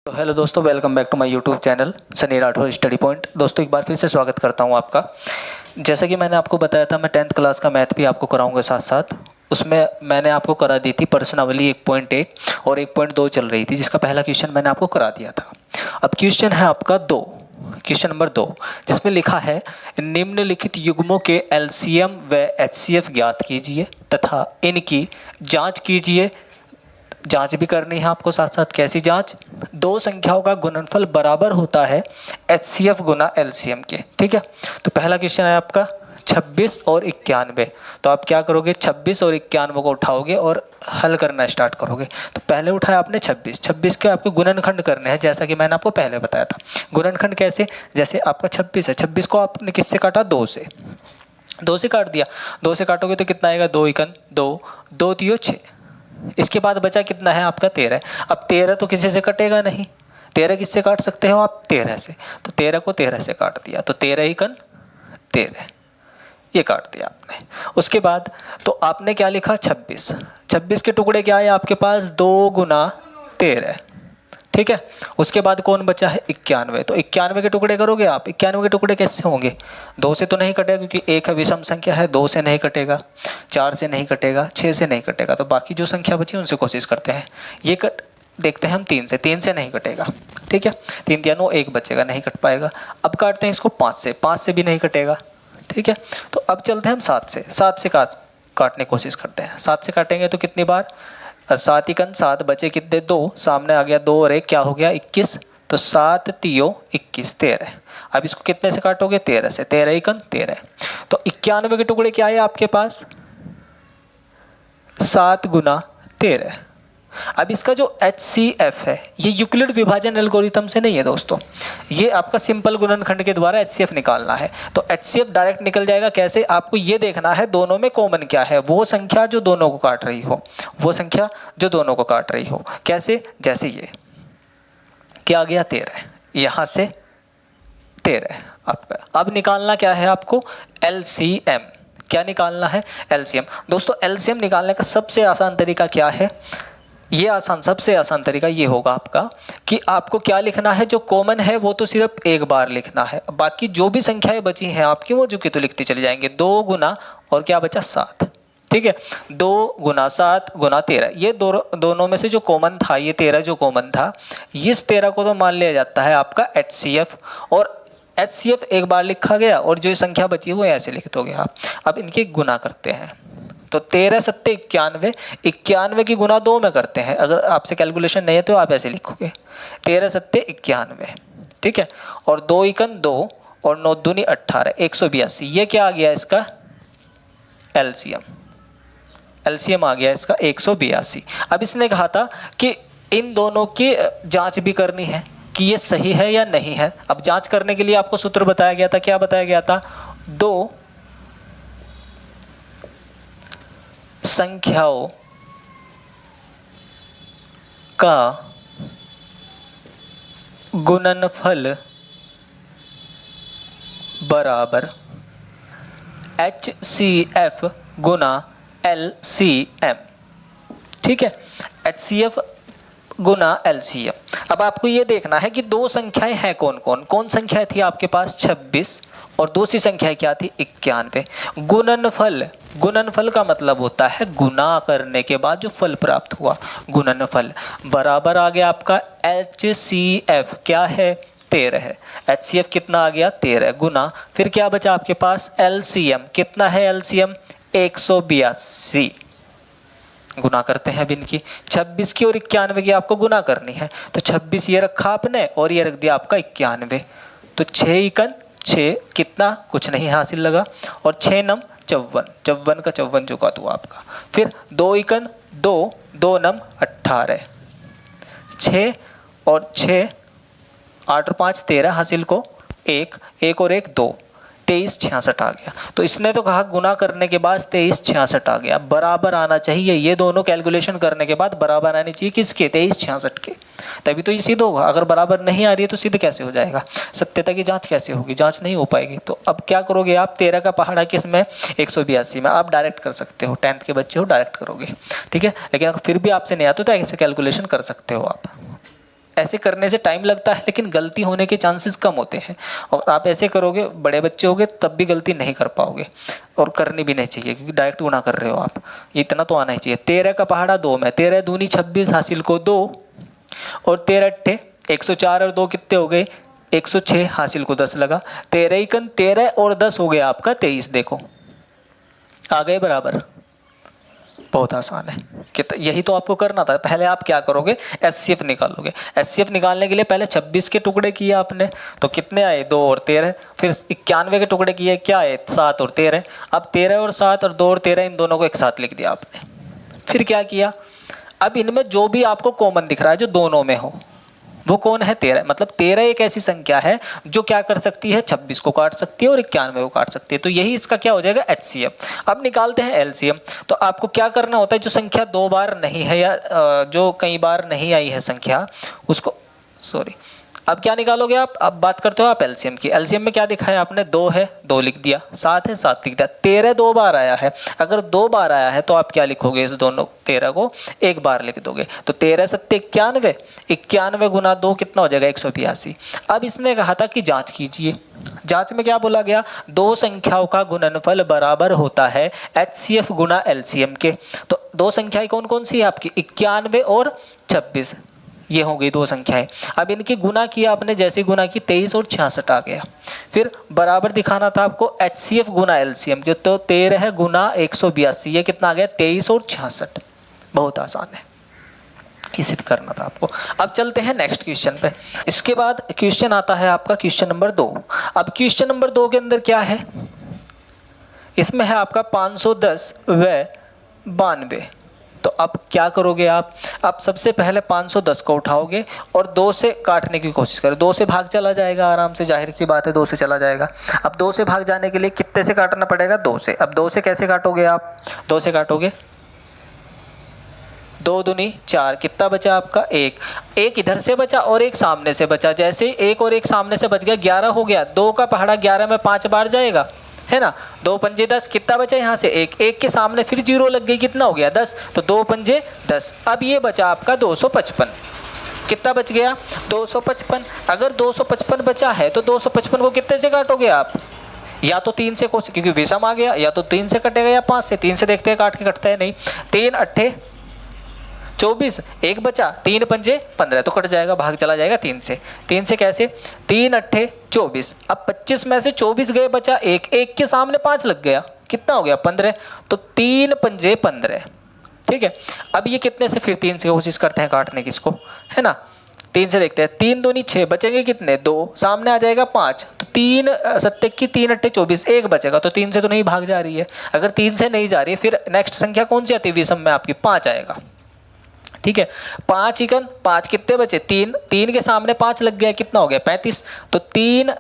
तो हेलो दोस्तों, welcome back to my YouTube channel Sunny Rathore study point. दोस्तों एक बार फिर से स्वागत करता हूं आपका। जैसा कि मैंने आपको बताया था, मैं 10th क्लास का मैथ भी आपको कराऊंगा साथ साथ। उसमें मैंने आपको करा दी थी प्रश्नावली 1.1 और 1.2 चल रही थी, जिसका पहला क्वेश्चन मैंने आपको करा दिया था। अब क्वेश्चन है आपका क्वेश्चन नंबर 2, जिसमें लिखा है निम्नलिखित युग्मों के एलसीएम व एचसीएफ ज्ञात कीजिए तथा इनकी जांच कीजिए। जांच भी करनी है आपको साथ साथ। कैसी जांच? दो संख्याओं का गुणनफल बराबर होता है एचसीएफ गुना एलसीएम के। ठीक है, तो पहला क्वेश्चन है आपका 26 और 91। तो आप क्या करोगे, 26 और 91 को उठाओगे और हल करना स्टार्ट करोगे। तो पहले उठाया आपने 26 के आपको गुणनखंड करने हैं, जैसा कि मैंने आपको पहले बताया था। गुणनखंड कैसे? जैसे आपका 26 है, 26 को आपने किससे काटा? 2 से। 2 से काट दिया। 2 से काटोगे तो कितना आएगा? 2 एकन 2, 2 तियो 6। इसके बाद बचा कितना है आपका? 13। अब 13 तो किसी से कटेगा नहीं। 13 किससे काट सकते हो आप? 13 से। तो 13 को 13 से काट दिया, तो 13 एकन 13, ये काट दिया आपने। उसके बाद तो आपने क्या लिखा? 26। 26 के टुकड़े क्या है आपके पास? 2 गुना 13। ठीक है, उसके बाद कौन बचा है? 91। तो 91 के टुकड़े करोगे आप। 91 के टुकड़े कैसे होंगे? 2 से तो नहीं कटेगा, क्योंकि एक विषम संख्या है। 2 से नहीं कटेगा, 4 से नहीं कटेगा, 6 से नहीं कटेगा। तो बाकी जो संख्या बची उनसे कोशिश करते हैं। ये कट देखते हैं हम 3 से। 3 से नहीं कटेगा। ठीक है, 3 या 9, 1 बचेगा, नहीं कट पाएगा। अब काटते हैं इसको 5 से। 5 से भी नहीं कटेगा। ठीक है, तो अब चलते हैं हम 7 से। 7 से काटने की कोशिश करते हैं। 7 से काटेंगे तो कितनी बार? 7 एकन 7, बचे कितने? 2। सामने आ गया 2 और 1, क्या हो गया? 21। तो 7 तियो 21, 13। अब इसको कितने से काटोगे? 13 से। 13 एकन 13। तो 91 के टुकड़े क्या है आपके पास? 7 गुना 13। अब इसका जो HCF है, ये यूक्लिड विभाजन एल्गोरिथम से नहीं है दोस्तों। ये आपका सिंपल गुणनखंड के द्वारा HCF निकालना है। तो HCF डायरेक्ट निकल जाएगा। कैसे? आपको ये देखना है दोनों में कॉमन क्या है। वो संख्या जो दोनों को काट रही हो, वो संख्या जो दोनों को काट रही हो। कैसे? जैसे ये क्या आ गया? 13, यहां से 13 आपका। अब निकालना क्या है आपको? LCM। क्या निकालना है? LCM। दोस्तों LCM निकालने का सबसे आसान तरीका क्या है? ये सबसे आसान तरीका ये होगा आपका कि आपको क्या लिखना है? जो कॉमन है वो तो सिर्फ एक बार लिखना है। बाकी जो भी संख्याएं बची हैं आपकी, वो जो कि तो लिखते चले जाएंगे। 2 गुना और क्या बचा? 7। ठीक है, 2 गुना 7 गुना 13। ये दोनों में से जो कॉमन था, ये 13 जो कॉमन था, इस 13 को तो मान लिया जाता है आपका HCF। और HCF एक बार लिखा गया और जो संख्या बची वो ऐसे लिख दोगे आप। अब इनके गुना करते हैं। तो 13 सत्ते 91। 91 की गुना 2 में करते हैं। अगर आपसे कैलकुलेशन नहीं है तो आप ऐसे लिखोगे 13 सत्ते 91। ठीक है, और 2 एकन 2 और 9 दूनी 18, 182। ये क्या आ गया इसका? LCM आ गया इसका 182। अब इसने कहा था कि इन दोनों की जांच भी करनी है कि ये सही है या नहीं है। अब जांच करने के लिए आपको सूत्र बताया गया था। क्या बताया गया था? 2 संख्याओं का गुणनफल बराबर HCF गुना LCM। ठीक है, HCF गुना LCM। अब आपको ये देखना है कि दो संख्याएं हैं कौन कौन। कौन संख्या थी आपके पास? 26 और दूसरी संख्या क्या थी? 91। गुणनफल का मतलब होता है गुना करने के बाद जो फल प्राप्त हुआ, गुणनफल। बराबर आ गया आपका HCF क्या है? 13 है। HCF कितना आ गया? 13 गुना, फिर क्या बचा आपके पास? LCM कितना है? LCM 182। गुना करते हैं अब इनकी। 26 की और 91 की आपको गुना करनी है। तो 26 ये रखा आपने और ये रख दिया आपका 91। तो 6 एकन 6, कितना? कुछ नहीं हासिल लगा। और 6 नम 54, 54 का 54 चुका हुआ आपका। फिर 2 एकन 2, 2 नम 18, 6 और 6, 8 और 5 13, हासिल को 1, 1 और 1 2, 2366 आ गया। तो इसने तो कहा गुना करने के बाद 2366 आ गया। बराबर आना चाहिए। ये दोनों कैलकुलेशन करने के बाद बराबर आनी चाहिए किसके? 2366 के, तभी तो ये सिद्ध होगा। अगर बराबर नहीं आ रही है तो सिद्ध कैसे हो जाएगा? सत्यता की जांच कैसे होगी? जांच नहीं हो पाएगी। तो अब क्या करोगे आप? 13 का पहाड़ा किस में? 182 में। आप डायरेक्ट कर सकते हो, 10th के बच्चे हो, डायरेक्ट करोगे। ठीक है, लेकिन अगर फिर भी आपसे नहीं आता तो ऐसे कैलकुलेशन कर सकते हो आप। ऐसे करने से टाइम लगता है लेकिन गलती होने के चांसेस कम होते हैं। और आप ऐसे करोगे, बड़े बच्चे होगे तब भी गलती नहीं कर पाओगे, और करनी भी नहीं चाहिए क्योंकि डायरेक्ट गुना कर रहे हो आप। इतना तो आना ही चाहिए। 13 का पहाड़ा 2 में, 13 दूनी 26 हासिल को 2, और 13 अट्ठे 104 और 2 कितने हो गए 106 हासिल को 10 लगा। 13 इकन 13 और 10 हो गया आपका 23। देखो आ गए बराबर। बहुत आसान है कि यही तो आपको करना था। पहले आप क्या करोगे, एचसीएफ निकालोगे। एचसीएफ निकालने के लिए पहले 26 के टुकड़े किए आपने, तो कितने आए 2 और 13। फिर 91 के टुकड़े किए, क्या आए 7 और 13। अब 13 और 7 और 2 और 13 इन दोनों को एक साथ लिख दिया आपने। फिर क्या किया, अब इनमें जो भी आपको कॉमन दिख रहा है जो दोनों में हो वो कौन है 13। मतलब 13 एक ऐसी संख्या है जो क्या कर सकती है 26 को काट सकती है और 91 को काट सकती है। तो यही इसका क्या हो जाएगा एचसीएफ। अब निकालते हैं एलसीएम। तो आपको क्या करना होता है, जो संख्या 2 बार नहीं है या जो कई बार नहीं आई है संख्या उसको, सॉरी, अब क्या निकालोगे आप, अब बात करते हो आप एलसीएम की। एलसीएम में क्या दिखा है आपने, 2 है 2 लिख दिया, 7 है 7 लिख दिया। 13 2 बार आया है, अगर 2 बार आया है तो आप क्या लिखोगे, इस दोनों 13 को एक बार लिख दोगे। तो 13 सत्ते 91, 91 गुना 2 कितना हो जाएगा 182। अब इसने कहा था कि जांच कीजिए। जांच में क्या बोला गया, दो संख्याओं का गुणनफल बराबर होता है एचसीएफ गुना एलसीएम के। तो दो संख्याएं कौन कौन सी है आपकी, 91 और 26, ये हो गई दो संख्याएं। अब इनकी गुना किया आपने, जैसे गुना की 23 और 66 आ गया। फिर बराबर दिखाना था आपको एचसीएफ गुना एलसीएम के, तो 13 गुना 182, ये कितना आ गया 23 और 66। बहुत आसान है, ये सिद्ध करना था आपको। अब चलते हैं नेक्स्ट क्वेश्चन पे। इसके बाद क्वेश्चन आता है आपका क्वेश्चन नंबर 2। अब क्वेश्चन नंबर 2 के अंदर क्या है, इसमें है आपका 510 व 92। तो अब क्या करोगे आप, अब सबसे पहले 510 को उठाओगे और 2 से काटने की कोशिश करो। 2 से भाग चला जाएगा आराम से, जाहिर सी बात है 2 से चला जाएगा। अब 2 से भाग जाने के लिए कितने से काटना पड़ेगा, 2 से। अब 2 से कैसे काटोगे आप, 2 से काटोगे 2 दूनी 4, कितना बचा आपका 1। एक इधर से बचा और एक सामने से बचा, जैसे एक और एक सामने से बच गया 11 हो गया। 2 का पहाड़ा 11 में 5 बार जाएगा, है ना। 2 पंजे 10, कितना बचा यहाँ से एक, एक के सामने फिर 0 लग गई, कितना हो गया 10। तो 2 पंजे 10। अब ये बचा आपका 255, कितना बच गया 255। अगर 255 बचा है तो 255 को कितने से काटोगे आप, या तो 3 से कोशिश, क्योंकि विषम आ गया, या तो 3 से कटेगा या 5 से। 3 से देखते हैं काट के कटता है नहीं। 3 अट्ठे 24, एक बचा, 3 पंजे 15, तो कट जाएगा, भाग चला जाएगा 3 से। 3 से कैसे, 3 अट्ठे 24। अब 25 में से 24 गए, बचा एक, एक के सामने 5 लग गया, कितना हो गया 15। तो 3 पंजे 15, ठीक है। अब ये कितने से, फिर 3 से कोशिश करते हैं काटने की इसको, है ना। 3 से देखते हैं, 3 दूनी 6, बचेंगे कितने 2, सामने आ जाएगा 5। तो 3 सत्ते की 3 अट्ठे 24, एक बचेगा। तो 3 से तो नहीं भाग जा रही है। अगर 3 से नहीं जा रही है, फिर नेक्स्ट संख्या कौन सी आती है विषम में आपकी, 5 आएगा, ठीक है। 5 इकन 5, कितने बचे 3, 3 के सामने 5 लग गया, कितना हो गया 35। तो 3,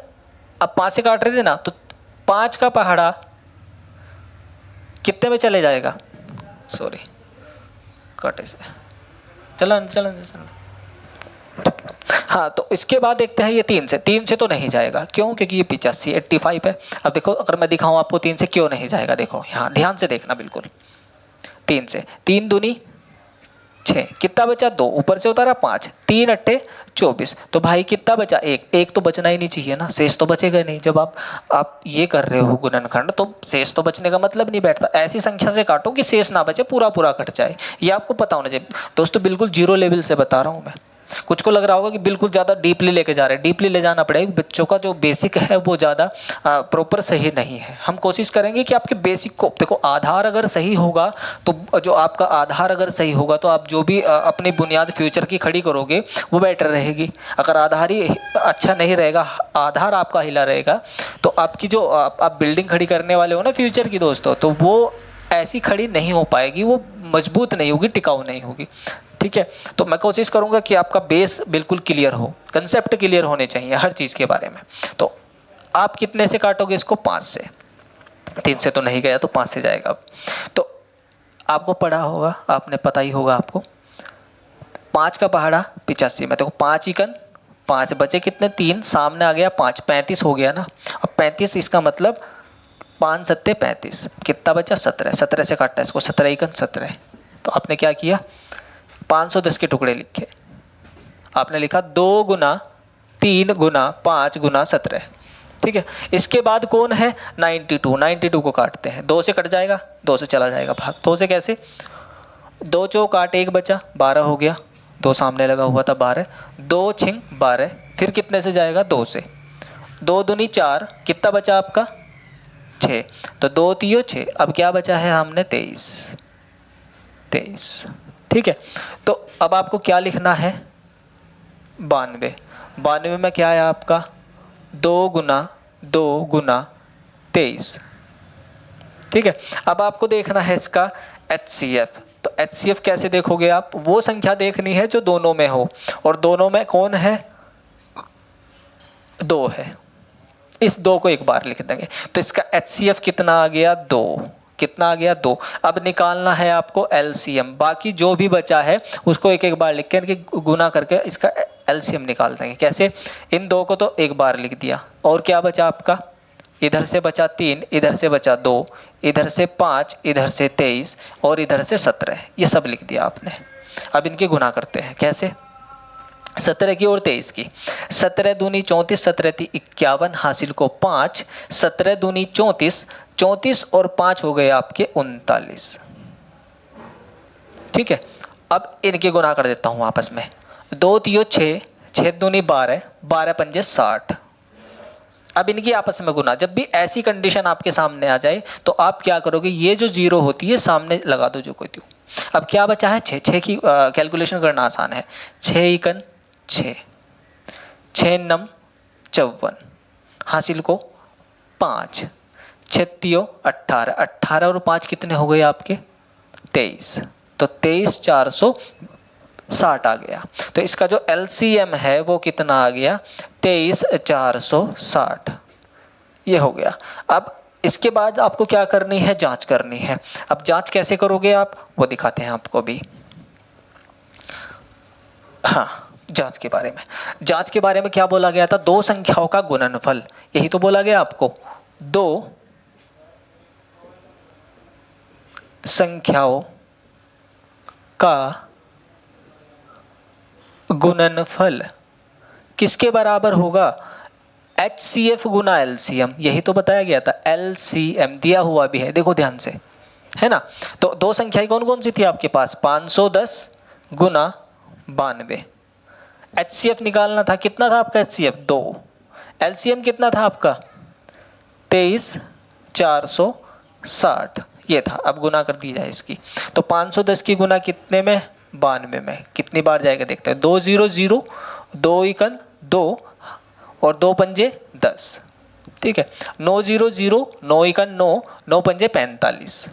अब 5 से काट रहे थे ना, तो 5 का पहाड़ा कितने में चले जाएगा, सॉरी कटे से, चलन चलन चलन। हाँ, तो इसके बाद देखते हैं ये 3 से तो नहीं जाएगा, क्यों, क्योंकि ये 85 85 है। अब देखो, अगर मैं दिखाऊं आपको 3 से क्यों नहीं जाएगा, देखो यहाँ ध्यान से देखना बिल्कुल। 3 से, 3 दूनी 6, कितना बचा 2, ऊपर से उतारा 5, 3 अट्ठे 24। तो भाई कितना बचा, एक तो बचना ही नहीं चाहिए ना, शेष तो बचेगा नहीं। जब आप ये कर रहे हो गुणनखंड, तो शेष तो बचने का मतलब नहीं बैठता। ऐसी संख्या से काटो कि शेष ना बचे, पूरा पूरा कट जाए, ये आपको पता होना चाहिए दोस्तों। बिल्कुल जीरो लेवल से बता रहा हूँ मैं। कुछ को लग रहा होगा कि बिल्कुल ज़्यादा डीपली लेके जा रहे हैं, डीपली ले जाना पड़ेगा। बच्चों का जो बेसिक है वो ज़्यादा प्रॉपर सही नहीं है। हम कोशिश करेंगे कि आपके बेसिक को, देखो आधार अगर सही होगा, तो जो आपका आधार अगर सही होगा तो आप जो भी अपनी बुनियाद फ्यूचर की खड़ी करोगे वो बेटर रहेगी। अगर आधार ही अच्छा नहीं रहेगा, आधार आपका हिला रहेगा, तो आपकी जो आप बिल्डिंग खड़ी करने वाले हो ना फ्यूचर की दोस्तों, तो वो ऐसी खड़ी नहीं हो पाएगी, वो मजबूत नहीं होगी, टिकाऊ नहीं होगी, ठीक है। तो मैं कोशिश करूंगा कि आपका बेस बिल्कुल क्लियर हो, कंसेप्ट क्लियर होने चाहिए हर चीज़ के बारे में। तो आप कितने से काटोगे इसको, 5 से। 3 से तो नहीं गया, तो 5 से जाएगा। तो आपको पढ़ा होगा, आपने पता ही होगा आपको, 5 का पहाड़ा 85 में। देखो 5 इकन 5, बचे कितने 3, सामने आ गया 5, 35 हो गया ना। अब 35, इसका मतलब 5 सत्ते 35, कितना बचा 17, 17 से काटना है इसको, 17 इकन 17। तो आपने क्या किया, 510 के टुकड़े लिखे। आपने लिखा 2 गुना 3 गुना 5 गुना 17, ठीक है। इसके बाद कौन है 92, 92 को काटते हैं, 2 से कट जाएगा, 2 से चला जाएगा भाग, 2 से कैसे, 2 चौक 8, 1 बचा 12 हो गया, 2 सामने लगा हुआ था 12, 2 छिंग 12, फिर कितने से जाएगा 2 से, 2 दूनी 4, कितना बचा आपका 6, तो 2 तियो 6, अब क्या बचा है हमने 23, ठीक है। तो अब आपको क्या लिखना है 92, 92 में क्या है आपका 2 गुना 23, ठीक है। अब आपको देखना है इसका HCF, तो HCF कैसे देखोगे आप, वो संख्या देखनी है जो दोनों में हो, और दोनों में कौन है 2 है, इस 2 को एक बार लिख देंगे, तो इसका HCF कितना आ गया 2, कितना आ गया 2। अब निकालना है आपको LCM, बाकी जो भी बचा है उसको एक एक बार लिख के गुना करके इसका LCM निकाल देंगे। कैसे, इन 2 को तो एक बार लिख दिया, और क्या बचा आपका, इधर से बचा 3, इधर से बचा 2, इधर से 5, इधर से 23 और इधर से 17, ये सब लिख दिया आपने। अब इनके गुना करते हैं, कैसे, 17 की और 23 की, 17 दूनी 34, 17 ती 51, हासिल को 5, 17 दूनी 34, 34 और 5 हो गए आपके 39, ठीक है। अब इनके गुना कर देता हूं आपस में, 2 तियो 6, 6 दूनी 12, 12 पंजे 60। अब इनकी आपस में गुना, जब भी ऐसी कंडीशन आपके सामने आ जाए तो आप क्या करोगे, ये जो 0 होती है सामने लगा दो जो कोई थी। अब क्या बचा है 6, 6 की कैलकुलेशन करना आसान है, 6 इकन 6, 6 नम 54, हासिल को 5, 6 तियो 18, 18 और 5 कितने हो गए आपके 23, तो 23 460 आ गया। तो इसका जो LCM है वो कितना आ गया 23 460, ये हो गया। अब इसके बाद आपको क्या करनी है, जांच करनी है। अब जांच कैसे करोगे आप, वो दिखाते हैं आपको भी। हाँ, जांच के बारे में, जांच के बारे में क्या बोला गया था, 2 संख्याओं का गुणनफल, यही तो बोला गया आपको, 2 संख्याओं का गुणनफल किसके बराबर होगा, HCF गुना LCM, यही तो बताया गया था। LCM दिया हुआ भी है, देखो ध्यान से, है ना। तो 2 संख्याएं कौन कौन सी थी आपके पास, 510 गुना 92, HCF निकालना था, कितना था आपका HCF 2, LCM कितना था आपका 23 460, ये था। अब गुना कर दी जाए इसकी, तो 510 की गुना कितने में 92 में, कितनी बार जाएगा देखते हैं, 2 0 0, 2 इकन 2 और 2 पंजे 10, ठीक है, 9 0 0, 9 इकन 9, 9 पंजे 45,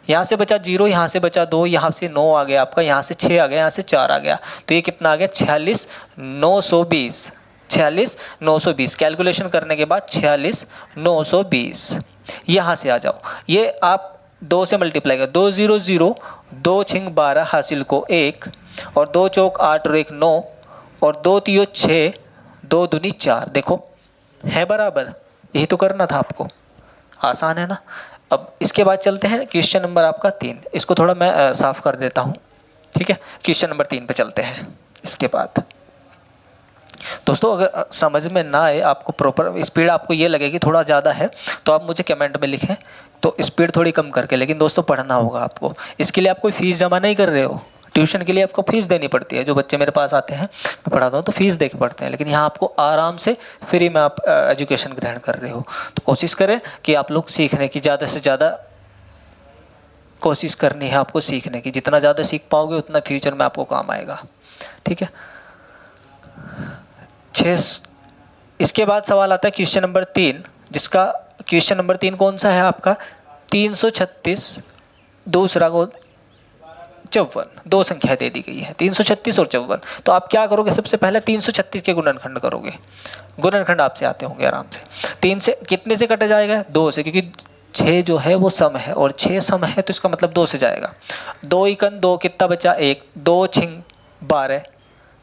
यहाँ से बचा 0, यहाँ से बचा 2, यहाँ से 9 आ गया आपका, यहाँ से 6 आ गया, यहाँ से 4 आ गया, तो ये कितना आ गया 46 920, 46 920, कैलकुलेशन करने के बाद 46 920। यहाँ से आ जाओ, ये आप 2 से मल्टीप्लाई कर, 2 0 0, 2 छिंग 12, हासिल को 1 और 2 चौक 8 और 1 9 और 2 तियो 6, 2 दूनी 4, देखो है बराबर, यही तो करना था आपको, आसान है ना। अब इसके बाद चलते हैं क्वेश्चन नंबर आपका 3, इसको थोड़ा मैं साफ कर देता हूँ, ठीक है। क्वेश्चन नंबर 3 पे चलते हैं। इसके बाद दोस्तों अगर समझ में ना आए, आपको प्रॉपर स्पीड आपको ये लगेगी थोड़ा ज़्यादा है, तो आप मुझे कमेंट में लिखें, तो स्पीड थोड़ी कम करके, लेकिन दोस्तों पढ़ना होगा आपको। इसके लिए आप कोई फीस जमा नहीं कर रहे हो, ट्यूशन के लिए आपको फीस देनी पड़ती है, जो बच्चे मेरे पास आते हैं मैं पढ़ाता हूँ तो फीस दे के पढ़ते हैं, लेकिन यहाँ आपको आराम से फ्री में आप एजुकेशन ग्रहण कर रहे हो। तो कोशिश करें कि आप लोग सीखने की ज़्यादा से ज़्यादा कोशिश करनी है आपको, सीखने की, जितना ज़्यादा सीख पाओगे उतना फ्यूचर में आपको काम आएगा, ठीक है। 6 इसके बाद सवाल आता है क्वेश्चन नंबर 3, जिसका क्वेश्चन नंबर 3 कौन सा है आपका 336, दूसरा को 54, 2 संख्या दे दी गई है 336 और 54। तो आप क्या करोगे, सबसे पहले 336 के गुणनखंड करोगे, गुणनखंड आपसे आते होंगे आराम से। 3 से कितने से कट जाएगा 2 से, क्योंकि 6 जो है वो सम है और 6 सम है तो इसका मतलब 2 से जाएगा। 2 इकन 2, कितना बचा 1, 2 छिंग 12,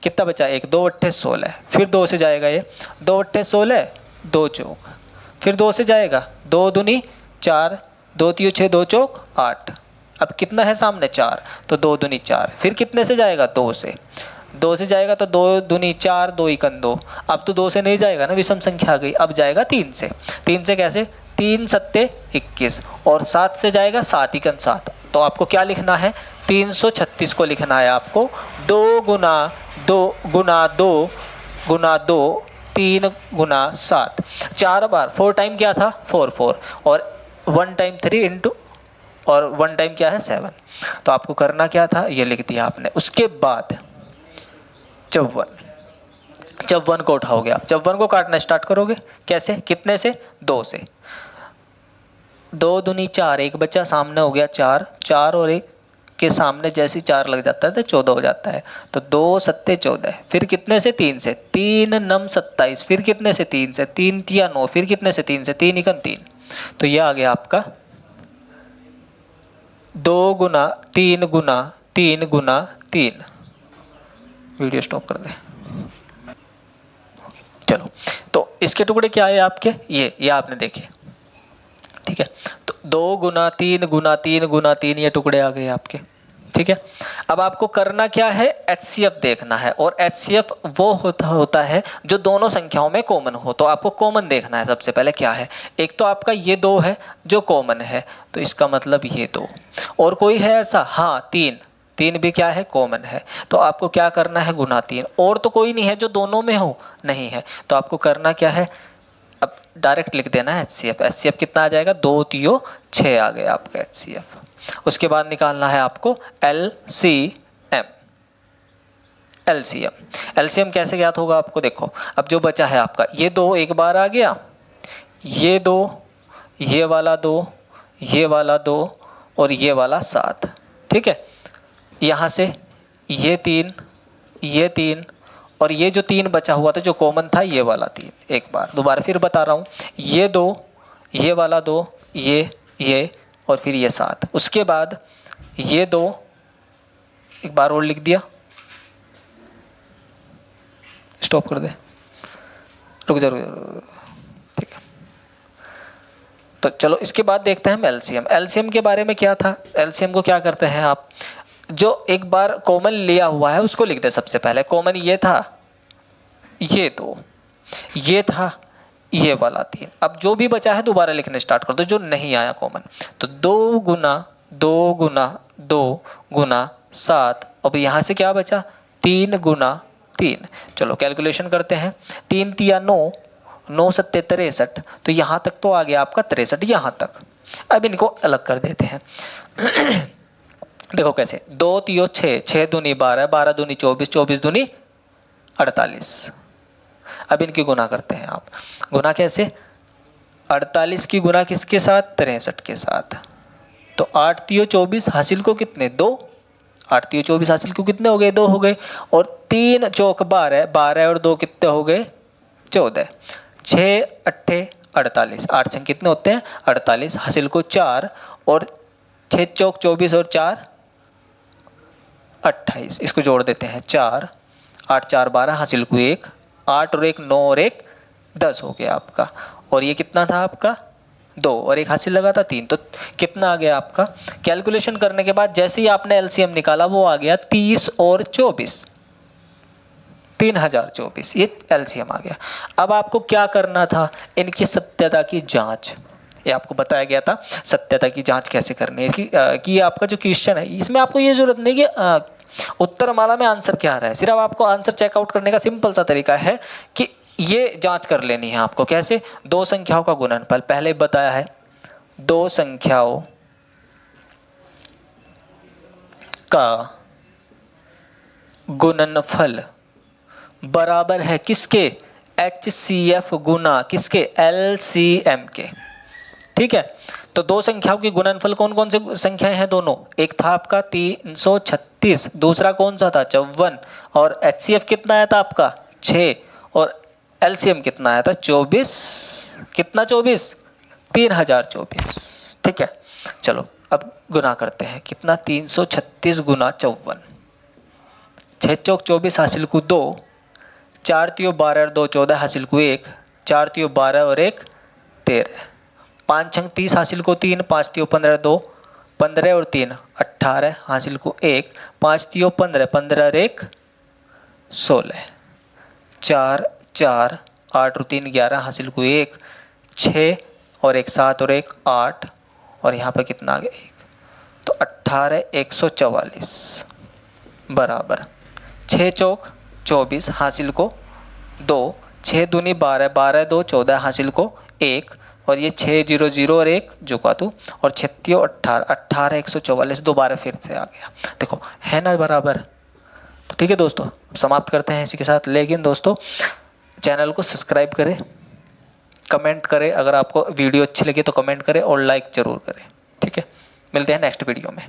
कितना बचा 1, 2 अट्ठे 16, फिर 2 से जाएगा ये, 2 अट्ठे 16, 2 चौक, फिर 2 से जाएगा, 2 दूनी 4, 2 तियो 6, 2 चौक 8, अब कितना है सामने 4, तो 2 दूनी 4, फिर कितने से जाएगा 2 से, 2 से जाएगा तो 2 दूनी 4, 2 एकम 2। अब तो 2 से नहीं जाएगा ना, विषम संख्या आ गई। अब जाएगा 3 से। 3 से कैसे? 3 सत्ते 21 और 7 से जाएगा 7 एकम 7। तो आपको क्या लिखना है? 336 को लिखना है आपको 2 गुना 2 गुना 2 गुना 2 3 गुना 7। 4 बार 4 टाइम क्या था? 4 4 और 1 टाइम 3 इंटू और 1 टाइम क्या है? 7। तो आपको करना क्या था? ये लिख दिया आपने। उसके बाद 54 को उठाओगे आप। 54 को काटना स्टार्ट करोगे कैसे? कितने से? 2 से। 2 दूनी 4, एक बच्चा सामने हो गया 4, 4 और 1 के सामने जैसे 4 लग जाता है तो 14 हो जाता है। तो 2 सत्ते 14। फिर कितने से? 3 से। 3 नम 27। फिर कितने से? 3 से। 3 तिया 9। फिर कितने से? 3 से। 3 एकम 3। तो ये आ गया आपका 2 गुना 3 गुना 3 गुना 3। वीडियो स्टॉप कर दे। चलो, तो इसके टुकड़े क्या है आपके? ये आपने देखे, ठीक है। तो 2 गुना 3 गुना 3 गुना 3 ये टुकड़े आ गए आपके, ठीक है। अब आपको करना क्या है? HCF देखना है। और HCF वो होता है जो दोनों संख्याओं में कॉमन हो। तो आपको कॉमन देखना है सबसे पहले क्या है। एक तो आपका ये 2 है जो कॉमन है, तो इसका मतलब ये 2। और कोई है ऐसा? हाँ, 3 भी क्या है? कॉमन है। तो आपको क्या करना है? गुना 3। और तो कोई नहीं है जो दोनों में हो? नहीं है। तो आपको करना क्या है? अब डायरेक्ट लिख देना है HCF। HCF कितना आ जाएगा? 2 तियो 6 आ गया आपका HCF। उसके बाद निकालना है आपको LCM। LCM कैसे ज्ञात होगा आपको? देखो, अब जो बचा है आपका ये 2 एक बार आ गया, ये 2, ये वाला 2, ये वाला 2 और ये वाला 7, ठीक है। यहाँ से ये 3, ये 3 और ये जो 3 बचा हुआ था जो कॉमन था, ये वाला 3 एक बार। दोबारा फिर बता रहा हूँ, ये 2, ये वाला 2, ये और फिर ये 7। उसके बाद ये 2 एक बार और लिख दिया। स्टॉप कर दे, रुक जा। ठीक है, तो चलो इसके बाद देखते हैं हम LCM के बारे में क्या था। LCM को क्या करते हैं आप? जो एक बार कॉमन लिया हुआ है उसको लिख दे सबसे पहले। कॉमन ये था, ये 2, ये था, ये वाला 3। अब जो भी बचा है दोबारा लिखने स्टार्ट कर दो, जो नहीं आया कॉमन। तो 2 गुना 2 गुना 2 गुना 7। अब यहाँ से क्या बचा? 3 गुना 3। चलो कैलकुलेशन करते हैं। 3 तिया 9, 9 सत्ते 63। तो यहाँ तक तो आ गया आपका 63, यहाँ तक। अब इनको अलग कर देते हैं। देखो कैसे? 2 तियो 6, 6 दूनी 12, 12 दूनी 24, 24 दूनी 48। अब इनकी गुना करते हैं आप। गुना कैसे? 48 की गुना किसके साथ? 63 के साथ। तो 8 तियो 24 हासिल को कितने? 2। 8 तियो 24 हासिल को कितने हो गए? 2 हो गए। और 3 चौक 12, 12 और 2 कितने हो गए? 14। 6 अट्ठे 48, 8 छंग कितने होते हैं? 48। हासिल को 4 और 6 चौक 24 और 4 28। इसको जोड़ देते हैं 4, 8 4 12, हासिल को 1, 8 और 1 9 और 1 10 हो गया आपका। और ये कितना था आपका? 2 और 1 हासिल लगा था 3। तो कितना आ गया आपका? कैलकुलेशन करने के बाद जैसे ही आपने LCM निकाला वो आ गया 30 और 24, 3024। ये LCM आ गया। अब आपको क्या करना था? इनकी सत्यता की जांच। ये आपको बताया गया था सत्यता की जांच कैसे करनी है कि आपका जो क्वेश्चन है इसमें आपको ये जरूरत नहीं कि उत्तर माला में आंसर क्या आ रहा है। सिर्फ आपको आंसर चेकआउट करने का सिंपल सा तरीका है कि ये जांच कर लेनी है आपको। कैसे? 2 संख्याओं का गुणनफल पहले बताया है। 2 संख्याओं का गुणनफल बराबर है किसके? HCF गुना किसके? LCM के, ठीक है। तो 2 संख्याओं की गुणनफल कौन कौन से संख्याएं हैं? दोनों। एक था आपका 336, दूसरा कौन सा था? 54। और HCF कितना आया था आपका? 6। और LCM कितना आया था? 24। कितना? 24, 3024, ठीक है। चलो अब गुना करते हैं। कितना? 336 गुना 54। 6 चौक 24 हासिल को 2, 4 तियो 12 और 2 14 हासिल को 1, 4 तियो 12 और 1 13, 5 छंग 30 हासिल को 3, 5 तियो 15 2 15 और 3 18 हासिल को 1, 5 तियो 15, 15 और 1 16, 4 4 8 और 3 11 हासिल को 1, 6 और 1 7 और 1 8 और यहाँ पर कितना आ गया 1, तो 18 144 बराबर 6 चौक 24 हासिल को 2, 6 दूनी 12 12 2 14 हासिल को 1 और ये 6 0 0 और 1 जो का तू और 36 18 18 144 दोबारा फिर से आ गया। देखो है ना बराबर। तो ठीक है दोस्तों, समाप्त करते हैं इसी के साथ। लेकिन दोस्तों चैनल को सब्सक्राइब करें, कमेंट करें, अगर आपको वीडियो अच्छी लगी तो कमेंट करें और लाइक ज़रूर करें। ठीक है, मिलते हैं नेक्स्ट वीडियो में।